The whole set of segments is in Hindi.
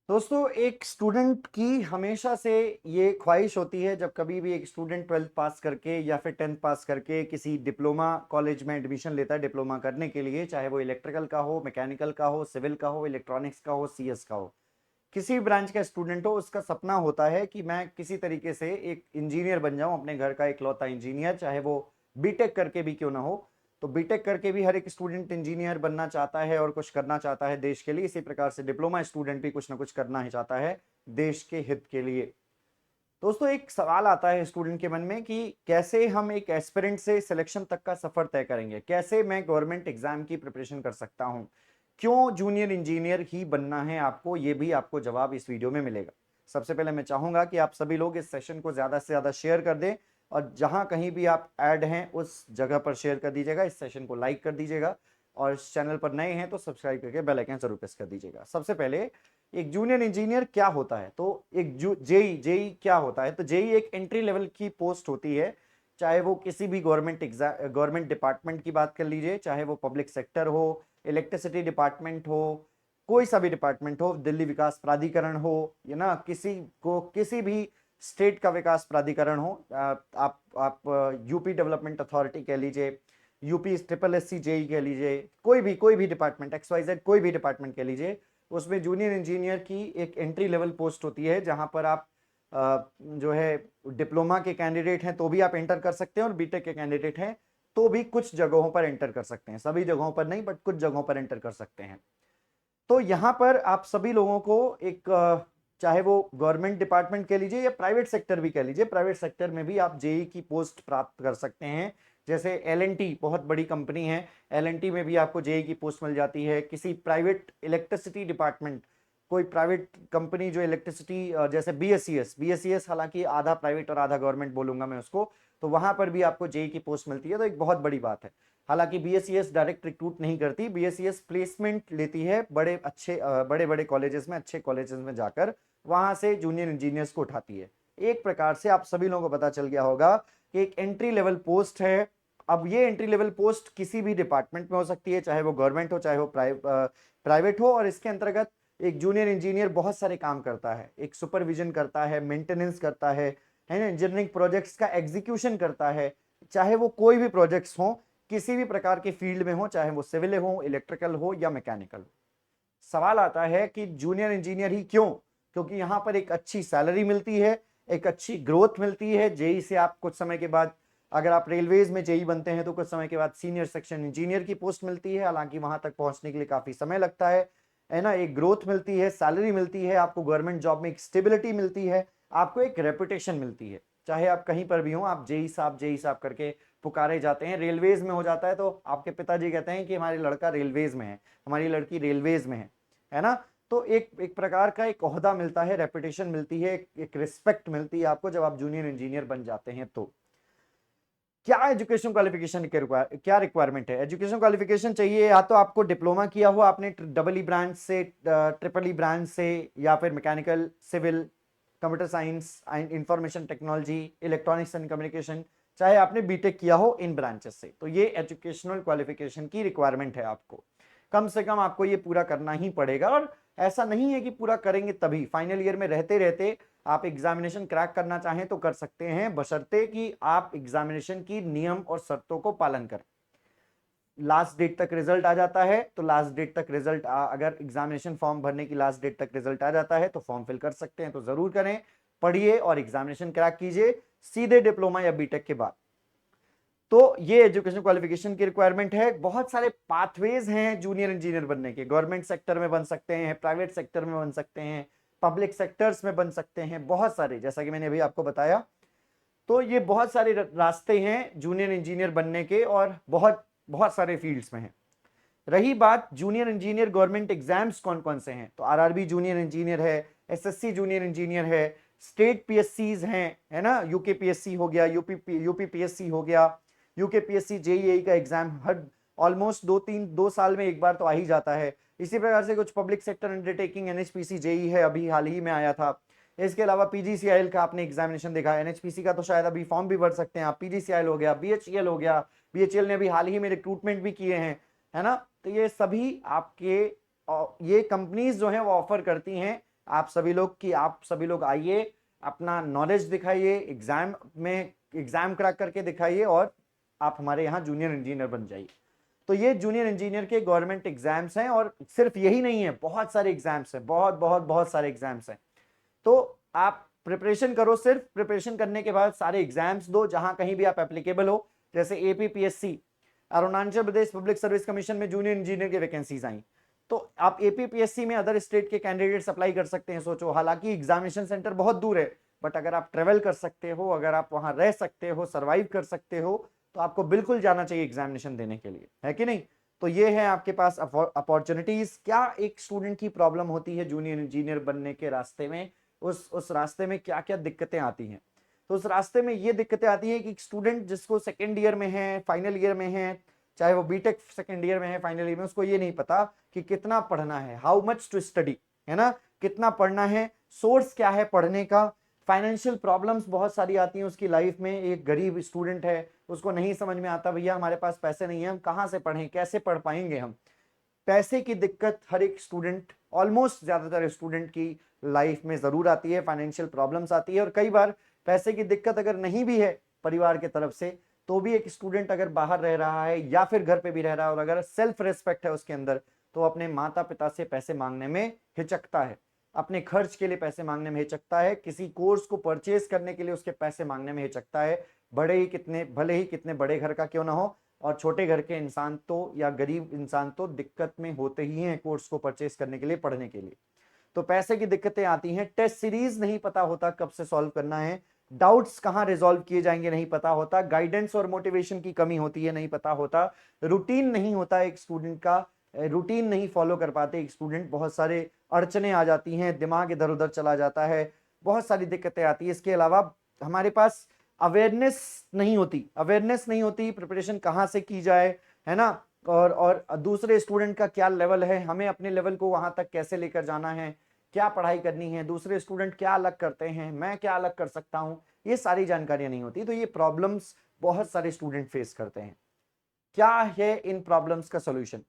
दोस्तों, एक स्टूडेंट की हमेशा से ये ख्वाहिश होती है जब कभी भी एक स्टूडेंट 12th पास करके या फिर 10th पास करके किसी डिप्लोमा कॉलेज में एडमिशन लेता है डिप्लोमा करने के लिए, चाहे वो इलेक्ट्रिकल का हो, मैकेनिकल का हो, सिविल का हो, इलेक्ट्रॉनिक्स का हो, सीएस का हो, किसी भी ब्रांच का स्टूडेंट हो, उसका सपना होता है कि मैं किसी तरीके से एक इंजीनियर बन जाऊं, अपने घर का इकलौता इंजीनियर, चाहे वो बीटेक करके भी क्यों ना हो। तो बीटेक करके भी हर एक स्टूडेंट इंजीनियर बनना चाहता है और कुछ करना चाहता है देश के लिए। इसी प्रकार से डिप्लोमा स्टूडेंट भी कुछ ना कुछ करना ही चाहता है देश के हित के लिए। दोस्तों, एक सवाल आता है स्टूडेंट के मन में कि कैसे हम एक एस्पिरेंट से सिलेक्शन तक का सफर तय करेंगे, कैसे मैं गवर्नमेंट एग्जाम की प्रिपरेशन कर सकता हूं, क्यों जूनियर इंजीनियर ही बनना है आपको, ये भी आपको जवाब इस वीडियो में मिलेगा। सबसे पहले मैं चाहूंगा कि आप सभी लोग इस सेशन को ज्यादा से ज्यादा शेयर कर दें और जहां कहीं भी आप ऐड हैं उस जगह पर शेयर कर दीजिएगा, इस सेशन को लाइक कर दीजिएगा और इस चैनल पर नए हैं तो सब्सक्राइब करके बेल आइकन जरूर प्रेस कर दीजिएगा। सबसे पहले, एक जूनियर इंजीनियर क्या होता है? तो एक जेई जेई क्या होता है? तो जेई एक एंट्री लेवल की पोस्ट होती है, चाहे वो किसी भी गवर्नमेंट डिपार्टमेंट की बात कर लीजिए, चाहे वो पब्लिक सेक्टर हो, इलेक्ट्रिसिटी डिपार्टमेंट हो, कोई सा भी डिपार्टमेंट हो, दिल्ली विकास प्राधिकरण हो, या ना किसी को किसी भी स्टेट का विकास प्राधिकरण हो, आप यूपी डेवलपमेंट अथॉरिटी कह लीजिए, UP triple S C JE कह लीजिए, कोई भी डिपार्टमेंट XYZ, कोई भी डिपार्टमेंट कह लीजिए, उसमें जूनियर इंजीनियर की एक एंट्री लेवल पोस्ट होती है जहां पर आप जो है डिप्लोमा के कैंडिडेट हैं तो भी आप एंटर कर सकते हैं और बीटेक के कैंडिडेट हैं तो भी कुछ जगहों पर एंटर कर सकते हैं, सभी जगहों पर नहीं बट कुछ जगहों पर एंटर कर सकते हैं। तो यहां पर आप सभी लोगों को एक चाहे वो गवर्नमेंट डिपार्टमेंट कह लीजिए या प्राइवेट सेक्टर भी कह लीजिए, प्राइवेट सेक्टर में भी आप जेई की पोस्ट प्राप्त कर सकते हैं। जैसे एल बहुत बड़ी कंपनी है, एल में भी आपको जेई की पोस्ट मिल जाती है। किसी प्राइवेट इलेक्ट्रिसिटी डिपार्टमेंट, कोई प्राइवेट कंपनी जो इलेक्ट्रिसिटी, जैसे बीएसईएस हालांकि आधा प्राइवेट और आधा गवर्नमेंट बोलूंगा मैं उसको, तो वहां पर भी आपको जेई की पोस्ट मिलती है, तो एक बहुत बड़ी बात है। हालांकि बीएसईएस डायरेक्ट रिक्रूट नहीं करती, बीएसईएस प्लेसमेंट लेती है बड़े बड़े कॉलेजेस में, अच्छे कॉलेजेस में जाकर वहां से जूनियर इंजीनियर्स को उठाती है। एक प्रकार से आप सभी लोगों को पता चल गया होगा कि एक एंट्री लेवल पोस्ट है। अब ये एंट्री लेवल पोस्ट किसी भी डिपार्टमेंट में हो सकती है, चाहे वो गवर्नमेंट हो चाहे वो प्राइवेट हो, और इसके अंतर्गत एक जूनियर इंजीनियर बहुत सारे काम करता है, एक सुपरविजन करता है, मेंटेनेंस करता है ना, इंजीनियरिंग प्रोजेक्ट्स का एग्जीक्यूशन करता है, चाहे वो कोई भी प्रोजेक्ट्स हो, किसी भी प्रकार के फील्ड में हो, चाहे वो सिविल हो, इलेक्ट्रिकल हो या मैकेनिकल हो। सवाल आता है कि जूनियर इंजीनियर ही क्यों? क्योंकि यहां पर एक अच्छी सैलरी मिलती है, एक अच्छी ग्रोथ मिलती है। जेई से आप कुछ समय के बाद, अगर आप रेलवेज में जेई बनते हैं तो कुछ समय के बाद सीनियर सेक्शन इंजीनियर की पोस्ट मिलती है, हालांकि वहां तक पहुंचने के लिए काफी समय लगता है ना। एक ग्रोथ मिलती है, सैलरी मिलती है, आपको गवर्नमेंट जॉब में एक स्टेबिलिटी मिलती है, आपको एक रेपुटेशन मिलती है। चाहे आप कहीं पर भी हो, आप जेई साहब करके पुकारे जाते हैं। रेलवेज में हो जाता है तो आपके पिताजी कहते हैं कि हमारे लड़का रेलवेज में है, हमारी लड़की रेलवेज में है ना। तो एक एक प्रकार का एक ओहदा मिलता है, रेपुटेशन मिलती है, एक रिस्पेक्ट मिलती है आपको जब आप जूनियर इंजीनियर बन जाते हैं। तो क्या एजुकेशन क्वालिफिकेशन के क्या रिक्वायरमेंट है? एजुकेशन क्वालिफिकेशन चाहिए, या तो आपको डिप्लोमा किया हुआ आपने डबल ई ब्रांच से, ट्रिपल ई ब्रांच से, या फिर mechanical, civil, computer science, information technology, electronics and communication, चाहे आपने बीटेक किया हो इन ब्रांचेस से। तो ये एजुकेशनल क्वालिफिकेशन की रिक्वायरमेंट है, आपको कम से कम आपको ये पूरा करना ही पड़ेगा। और ऐसा नहीं है कि पूरा करेंगे तभी, फाइनल ईयर में रहते रहते आप एग्जामिनेशन क्रैक करना चाहें तो कर सकते हैं, बशर्ते कि आप एग्जामिनेशन की नियम और शर्तों को पालन करें। लास्ट डेट तक रिजल्ट आ जाता है तो लास्ट डेट तक रिजल्ट, अगर एग्जामिनेशन फॉर्म भरने की लास्ट डेट तक रिजल्ट आ जाता है तो फॉर्म फिल कर सकते हैं। तो जरूर करें, पढ़िए और एग्जामिनेशन क्रैक कीजिए सीधे डिप्लोमा या बीटेक के बाद। तो ये एजुकेशन क्वालिफिकेशन की रिक्वायरमेंट है। बहुत सारे पाथवेज हैं जूनियर इंजीनियर बनने के, गवर्नमेंट सेक्टर में बन सकते हैं, प्राइवेट सेक्टर में बन सकते हैं, पब्लिक सेक्टर्स में बन सकते हैं, बहुत सारे, जैसा कि मैंने अभी आपको बताया। तो ये बहुत सारे रास्ते हैं जूनियर इंजीनियर बनने के और बहुत बहुत सारे फील्ड्स में हैं। रही बात जूनियर इंजीनियर गवर्नमेंट एग्जाम्स कौन कौन से हैं, तो आरआरबी जूनियर इंजीनियर है, एसएससी जूनियर इंजीनियर है, स्टेट पीएससीज हैं, है ना, यूके पीएससी हो गया, यूपी पीएससी हो गया, यूके पीएससी जेईई का एग्जाम हर ऑलमोस्ट 2 साल में एक बार तो आ ही जाता है। इसी प्रकार से कुछ public sector undertaking, NHPC JE है, अभी हाल ही में आया था। इसके अलावा पीजीसीआईएल का आपने एग्जामिनेशन देखा, एनएचपीसी का तो शायद अभी फॉर्म भी भर सकते हैं आप, पीजीसीआईएल हो गया, बीएचईएल हो गया, बीएचईएल ने अभी हाल ही में रिक्रूटमेंट भी किए हैं, है ना। तो ये सभी आपके ये कंपनीज जो हैं वो ऑफर करती हैं आप सभी लोग आइए, अपना नॉलेज दिखाइए, एग्जाम क्रैक करके दिखाइए और आप हमारे यहाँ जूनियर इंजीनियर बन जाइए। तो ये जूनियर इंजीनियर के गवर्नमेंट एग्जाम्स हैं, और सिर्फ यही नहीं है, बहुत सारे एग्जाम्स हैं, बहुत सारे एग्जाम्स हैं। तो आप प्रिपरेशन करो, सिर्फ प्रिपरेशन करने के बाद सारे एग्जाम्स दो, जहां कहीं भी आप एप्लीकेबल हो। जैसे APPSC, Arunachal Pradesh public service commission में जूनियर इंजीनियर की वैकेंसीज आई, तो आप एपीपीएससी में अदर स्टेट के कैंडिडेट्स अप्लाई कर सकते हैं। सोचो, हालांकि एग्जामिनेशन सेंटर बहुत दूर है, बट अगर आप ट्रेवल कर सकते हो, अगर आप वहां रह सकते हो, सर्वाइव कर सकते हो, तो आपको बिल्कुल जाना चाहिए एग्जामिनेशन देने के लिए, है कि नहीं। तो ये है आपके पास अपॉर्चुनिटीज। क्या एक स्टूडेंट की प्रॉब्लम होती है जूनियर इंजीनियर बनने के रास्ते में, उस रास्ते में क्या क्या दिक्कतें आती हैं। तो उस रास्ते में ये दिक्कतें आती है कि स्टूडेंट जिसको सेकेंड ईयर में है, फाइनल ईयर में है, चाहे वो बीटेक सेकेंड ईयर में है, फाइनल ईयर में, उसको ये नहीं पता कि कितना पढ़ना है, हाउ मच टू स्टडी, है ना, कितना पढ़ना है, सोर्स क्या है पढ़ने का। फाइनेंशियल प्रॉब्लम्स बहुत सारी आती हैं उसकी लाइफ में। एक गरीब स्टूडेंट है, उसको नहीं समझ में आता, भैया हमारे पास पैसे नहीं है, हम कहाँ से पढ़ें, कैसे पढ़ पाएंगे हम। पैसे की दिक्कत हर एक स्टूडेंट, ऑलमोस्ट ज्यादातर स्टूडेंट की लाइफ में जरूर आती है, फाइनेंशियल प्रॉब्लम्स आती है। और कई बार पैसे की दिक्कत अगर नहीं भी है परिवार की तरफ से, तो भी एक स्टूडेंट अगर बाहर रह रहा है या फिर घर पे भी रह रहा है, और अगर सेल्फ रिस्पेक्ट है उसके अंदर, तो अपने माता पिता से पैसे मांगने में हिचकता है, अपने खर्च के लिए पैसे मांगने में हिचकता है, किसी कोर्स को परचेज करने के लिए उसके पैसे मांगने में हिचकता है। भले ही कितने बड़े घर का क्यों ना हो, और छोटे घर के इंसान तो, या गरीब इंसान तो दिक्कत में होते ही हैं कोर्स को परचेज करने के लिए, पढ़ने के लिए। तो पैसे की दिक्कतें आती हैं, टेस्ट सीरीज नहीं पता होता कब से सॉल्व करना है, डाउट्स कहां रिजॉल्व किए जाएंगे नहीं पता होता, गाइडेंस और मोटिवेशन की कमी होती है, नहीं पता होता, रूटीन नहीं होता एक स्टूडेंट का, रूटीन नहीं फॉलो कर पाते एक स्टूडेंट, बहुत सारे अड़चने आ जाती हैं, दिमाग इधर उधर चला जाता है, बहुत सारी दिक्कतें आती है। इसके अलावा हमारे पास अवेयरनेस नहीं होती प्रिपरेशन कहाँ से की जाए, है ना, और दूसरे स्टूडेंट का क्या लेवल है, हमें अपने लेवल को वहां तक कैसे लेकर जाना है, क्या पढ़ाई करनी है, दूसरे स्टूडेंट क्या अलग करते हैं, मैं क्या अलग कर सकता हूं, ये सारी जानकारियां नहीं होती। तो ये प्रॉब्लम्स बहुत सारे स्टूडेंट फेस करते हैं। क्या है इन प्रॉब्लम्स का सोल्यूशन?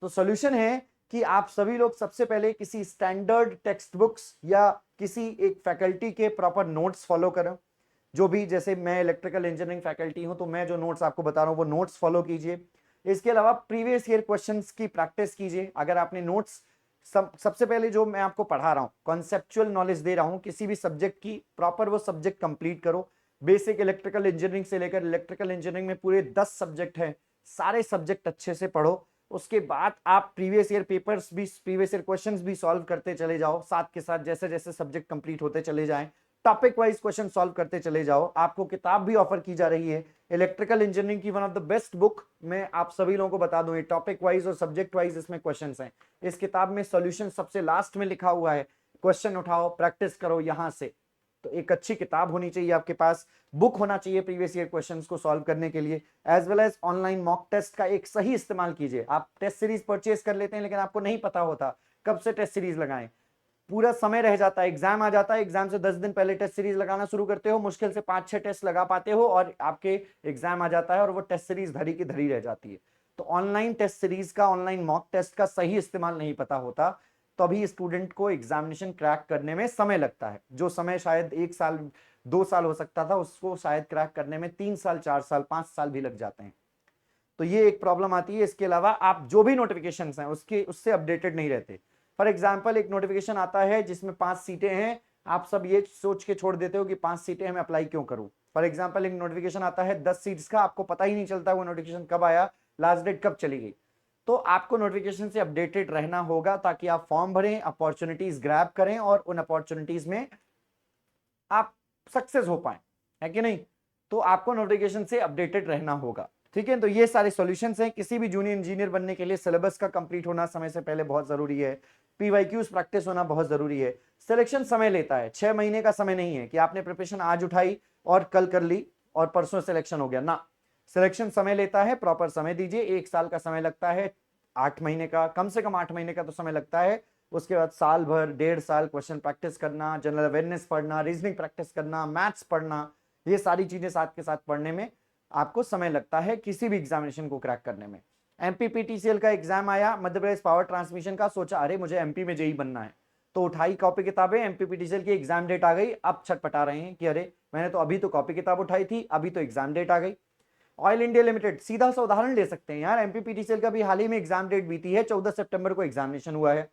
तो सोल्यूशन है कि आप सभी लोग सबसे पहले किसी स्टैंडर्ड टेक्स्ट बुक्स या किसी एक फैकल्टी के प्रॉपर नोट्स फॉलो करें। जो भी, जैसे मैं इलेक्ट्रिकल इंजीनियरिंग फैकल्टी हूं, तो मैं जो नोट्स आपको बता रहा हूं वो नोट्स फॉलो कीजिए। इसके अलावा प्रीवियस ईयर क्वेश्चंस की प्रैक्टिस कीजिए। अगर आपने नोट्स, सबसे पहले जो मैं आपको पढ़ा रहा हूं, कॉन्सेप्चुअल नॉलेज दे रहा हूं किसी भी सब्जेक्ट की, प्रॉपर वो सब्जेक्ट कंप्लीट करो। बेसिक इलेक्ट्रिकल इंजीनियरिंग से लेकर, इलेक्ट्रिकल इंजीनियरिंग में पूरे 10 सब्जेक्ट हैं, सारे सब्जेक्ट अच्छे से पढ़ो। उसके बाद आप प्रीवियस ईयर पेपर्स भी, प्रीवियस ईयर क्वेश्चंस भी सॉल्व करते चले जाओ, साथ के साथ जैसे जैसे सब्जेक्ट कंप्लीट होते चले जाएं, टॉपिक वाइज क्वेश्चन सॉल्व करते चले जाओ। आपको किताब भी ऑफर की जा रही है इलेक्ट्रिकल इंजीनियरिंग की, one of the best book. मैं आप सभी लोगों को बता दूं, ये टॉपिक वाइज और सब्जेक्ट वाइज इसमें क्वेश्चंस हैं। इस किताब में सॉल्यूशन सबसे लास्ट में लिखा हुआ है, क्वेश्चन उठाओ, प्रैक्टिस करो यहां से। तो एक अच्छी किताब होनी चाहिए आपके पास, बुक होना चाहिए प्रीवियस ईयर क्वेश्चंस को सॉल्व करने के लिए, as well as online mock test का एक सही इस्तेमाल कीजिए। आप टेस्ट सीरीज परचेज कर लेते हैं, लेकिन आपको नहीं पता होता कब से टेस्ट सीरीज लगाएं, पूरा समय रह जाता है, एग्जाम आ जाता है, एग्जाम से 10 दिन पहले टेस्ट सीरीज लगाना शुरू करते हो, मुश्किल से 5-6 टेस्ट लगा पाते हो, और आपके एग्जाम आ जाता है और वो टेस्ट सीरीज धरी की धरी रह जाती है। तो ऑनलाइन टेस्ट सीरीज का, ऑनलाइन मॉक टेस्ट का सही इस्तेमाल नहीं पता होता, तभी स्टूडेंट को एग्जामिनेशन क्रैक करने में समय लगता है। जो समय शायद 1 साल 2 साल हो सकता था, उसको शायद क्रैक करने में 3 साल 4 साल 5 साल भी लग जाते हैं। तो ये एक प्रॉब्लम आती है। इसके अलावा आप जो भी नोटिफिकेशन हैं उससे अपडेटेड नहीं रहते। फॉर एग्जाम्पल, एक नोटिफिकेशन आता है जिसमें 5 सीटें हैं, आप सब ये सोच के छोड़ देते हो कि 5 सीटें हैं, मैं अप्लाई क्यों करूं। फॉर एग्जाम्पल, एक नोटिफिकेशन आता है 10 सीट्स का, आपको पता ही नहीं चलता वो नोटिफिकेशन कब आया, लास्ट डेट कब चली गई। तो आपको नोटिफिकेशन से अपडेटेड रहना होगा, ताकि आप फॉर्म भरें, अपॉर्चुनिटीज ग्रैब करें और उन अपॉर्चुनिटीज में आप सक्सेस हो पाए, है कि नहीं। तो आपको नोटिफिकेशन से अपडेटेड रहना होगा, ठीक है। तो ये सारे सॉल्यूशंस हैं। किसी भी जूनियर इंजीनियर बनने के लिए सिलेबस का कंप्लीट होना समय से पहले बहुत जरूरी है, पीवाईक्यूज प्रैक्टिस होना बहुत जरूरी है। सिलेक्शन समय लेता है, 6 महीने का समय नहीं है कि आपने प्रिपरेशन आज उठाई और कल कर ली और परसों सिलेक्शन हो गया ना। सिलेक्शन समय लेता है, प्रॉपर समय दीजिए। 1 साल का समय लगता है, 8 महीने का, कम से कम 8 महीने का तो समय लगता है। उसके बाद साल भर, 1.5 साल क्वेश्चन प्रैक्टिस करना, जनरल अवेयरनेस पढ़ना, रीजनिंग प्रैक्टिस करना, मैथ्स पढ़ना, ये सारी चीजें साथ के साथ पढ़ने में आपको समय लगता है किसी भी एग्जामिनेशन को क्रैक करने में। एमपीपीटीसीएल का एग्जाम आया, मध्य प्रदेश पावर ट्रांसमिशन का, सोचा अरे मुझे एमपी में जेई बनना है, तो उठाई कॉपी किताबें, एमपीपीटीसीएल की एग्जाम डेट आ गई, अब छटपटा रहे हैं कि अरे मैंने तो अभी तो कॉपी किताब उठाई थी, अभी तो एग्जाम डेट आ गई। ऑयल इंडिया लिमिटेड, सीधा सा उदाहरण ले सकते हैं यार, एमपीपीटीसीएल का भी हाल ही में एग्जाम डेट बीती है, 14 सितंबर को एग्जामिनेशन हुआ है।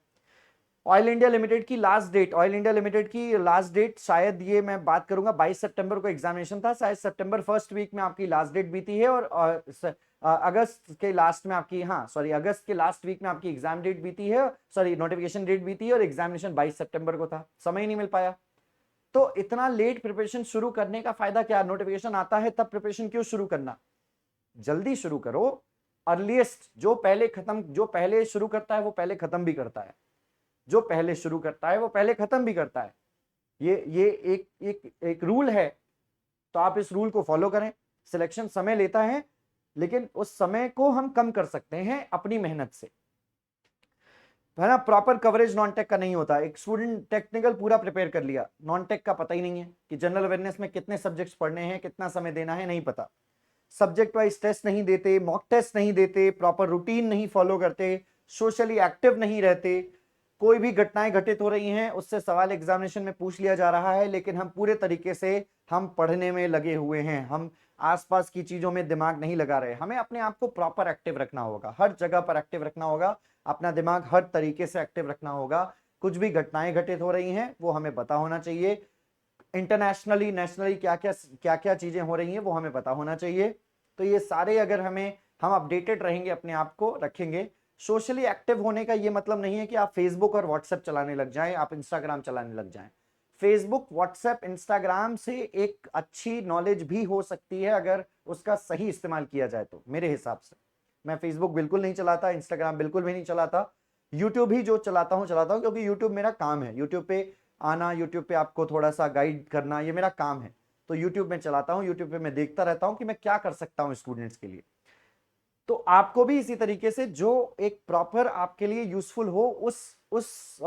ऑयल इंडिया लिमिटेड की last date, Oil India Limited की लास्ट डेट शायद ये मैं बात करूंगा 22 सितंबर को एग्जामिनेशन था, शायद सितंबर फर्स्ट वीक में आपकी लास्ट डेट बीती है, और अगस्त के लास्ट में आपकी, हाँ सॉरी, अगस्त के लास्ट वीक में आपकी एग्जाम डेट बीती है, सॉरी नोटिफिकेशन डेट बीती है, और एग्जामिनेशन 22 सितंबर को था, समय ही नहीं मिल पाया। तो इतना लेट प्रिपरेशन शुरू करने का फायदा क्या? नोटिफिकेशन आता है तब प्रिपरेशन क्यों शुरू करना? जल्दी शुरू करो। अर्लीस्ट, जो पहले शुरू करता है वो पहले खत्म भी करता है, जो पहले शुरू करता है वो पहले खत्म भी करता है। ये एक रूल है, तो आप इस रूल को फॉलो करें। सिलेक्शन समय लेता है, लेकिन उस समय को हम कम कर सकते हैं अपनी मेहनत से, है ना। प्रॉपर कवरेज नॉन टेक का नहीं होता। एक स्टूडेंट टेक्निकल पूरा प्रिपेयर कर लिया, नॉन टेक का पता ही नहीं है कि जनरल अवेयरनेस में कितने सब्जेक्ट्स पढ़ने हैं, कितना समय देना है, नहीं पता। सब्जेक्ट वाइज टेस्ट नहीं देते, मॉक टेस्ट नहीं देते, प्रॉपर रूटीन नहीं फॉलो करते, सोशली एक्टिव नहीं रहते, कोई भी घटनाएं घटित हो रही हैं उससे सवाल एग्जामिनेशन में पूछ लिया जा रहा है, लेकिन हम पूरे तरीके से हम पढ़ने में लगे हुए हैं, हम आसपास की चीजों में दिमाग नहीं लगा रहे। हमें अपने आप को प्रॉपर एक्टिव रखना होगा, हर जगह पर एक्टिव रखना होगा, अपना दिमाग हर तरीके से एक्टिव रखना होगा। कुछ भी घटनाएं घटित हो रही हैं वो हमें पता होना चाहिए, इंटरनेशनली नेशनली क्या क्या चीजें हो रही हैं वो हमें पता होना चाहिए। तो ये सारे अगर हम अपडेटेड रहेंगे, अपने आप को रखेंगे। सोशली एक्टिव होने का ये मतलब नहीं है कि आप फेसबुक और व्हाट्सएप चलाने लग जाएं, आप इंस्टाग्राम चलाने लग जाएं। फेसबुक, व्हाट्सएप, इंस्टाग्राम से एक अच्छी नॉलेज भी हो सकती है अगर उसका सही इस्तेमाल किया जाए तो, मेरे हिसाब से। मैं फेसबुक बिल्कुल नहीं चलाता, इंस्टाग्राम बिल्कुल भी नहीं चलाता, यूट्यूब ही जो चलाता हूं क्योंकि यूट्यूब मेरा काम है। यूट्यूब पे आना, यूट्यूब पे आपको थोड़ा सा गाइड करना, ये मेरा काम है। तो यूट्यूब में चलाता हूँ, यूट्यूब पे मैं देखता रहता हूँ कि मैं क्या कर सकता हूँ स्टूडेंट्स के लिए। तो आपको भी इसी तरीके से जो एक प्रॉपर आपके लिए यूजफुल हो, उस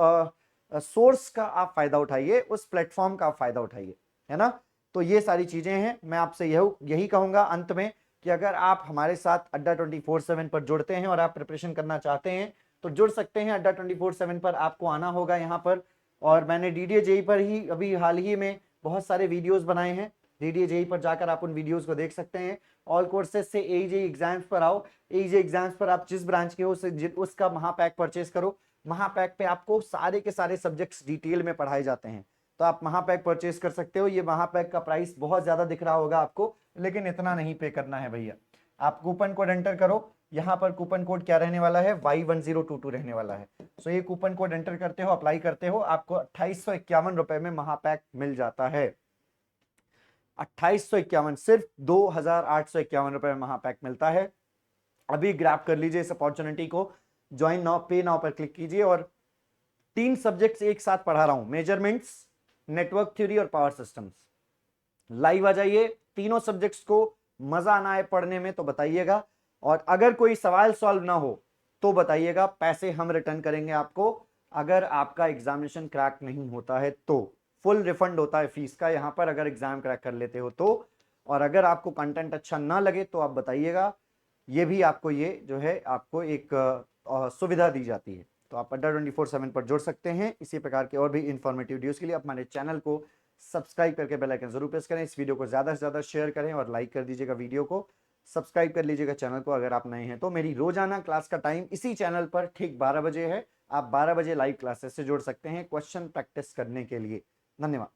सोर्स का आप फायदा उठाइए, उस प्लेटफॉर्म का आप फायदा उठाइए, है ना। तो ये सारी चीजें हैं। मैं आपसे यही कहूंगा अंत में कि अगर आप हमारे साथ अड्डा 24/7 पर जुड़ते हैं और आप प्रिपरेशन करना चाहते हैं तो जुड़ सकते हैं। अड्डा 24/7 पर आपको आना होगा यहाँ पर। और मैंने डीडीए जेई पर ही अभी हाल ही में बहुत सारे वीडियोस बनाए हैं, डीडीए जेई पर जाकर आप उन वीडियोस को देख सकते हैं। ऑल कोर्सेज से एईजेई एग्जाम्स पर आओ, एईजेई एग्जाम्स पर आप जिस ब्रांच के हो उसका महापैक परचेज करो। महापैक पे आपको सारे के सारे सब्जेक्ट्स डिटेल में पढ़ाए जाते हैं, तो आप महापैक परचेज कर सकते हो। ये महापैक का प्राइस बहुत ज्यादा दिख रहा होगा आपको, लेकिन इतना नहीं पे करना है भैया। आप कूपन कोड एंटर करो, यहाँ पर कूपन कोड क्या रहने वाला है, Y1022 रहने वाला है। सो ये कूपन कोड एंटर करते हो, अप्लाई करते हो, आपको 2851 रुपए में महापैक मिल जाता है। 2851, सिर्फ 2851 रुपए में महापैक मिलता है। अभी ग्रैब कर लीजिए इस अपॉर्चुनिटी को, ज्वाइन नाउ, पे नाउ पर क्लिक कीजिए। और 3 सब्जेक्ट्स एक साथ पढ़ा रहा हूं, मेजरमेंट्स, नेटवर्क थ्योरी और पावर सिस्टम्स। लाइव आ जाइए, तीनों सब्जेक्ट्स को मजा आना है पढ़ने में तो बताइएगा, और अगर कोई सवाल सॉल्व ना हो तो बताइएगा, पैसे हम रिटर्न करेंगे आपको। अगर आपका एग्जामिनेशन क्रैक नहीं होता है तो फुल रिफंड होता है फीस का यहाँ पर, अगर एग्जाम क्रैक कर लेते हो तो। और अगर आपको कंटेंट अच्छा ना लगे तो आप बताइएगा, ये भी आपको ये जो है आपको एक सुविधा दी जाती है। तो आप अड्डा 24/7 पर जुड़ सकते हैं। इसी प्रकार के और भी इंफॉर्मेटिव वीडियोस के लिए आप हमारे चैनल को सब्सक्राइब करके बेल आइकन जरूर प्रेस करें। इस वीडियो को ज़्यादा से ज़्यादा शेयर करें और लाइक कर दीजिएगा वीडियो को। सब्सक्राइब कर लीजिएगा चैनल को अगर आप नए हैं तो। मेरी रोजाना क्लास का टाइम इसी चैनल पर ठीक 12 बजे है। आप 12 बजे लाइव क्लासेस से जुड़ सकते हैं क्वेश्चन प्रैक्टिस करने के लिए। धन्यवाद।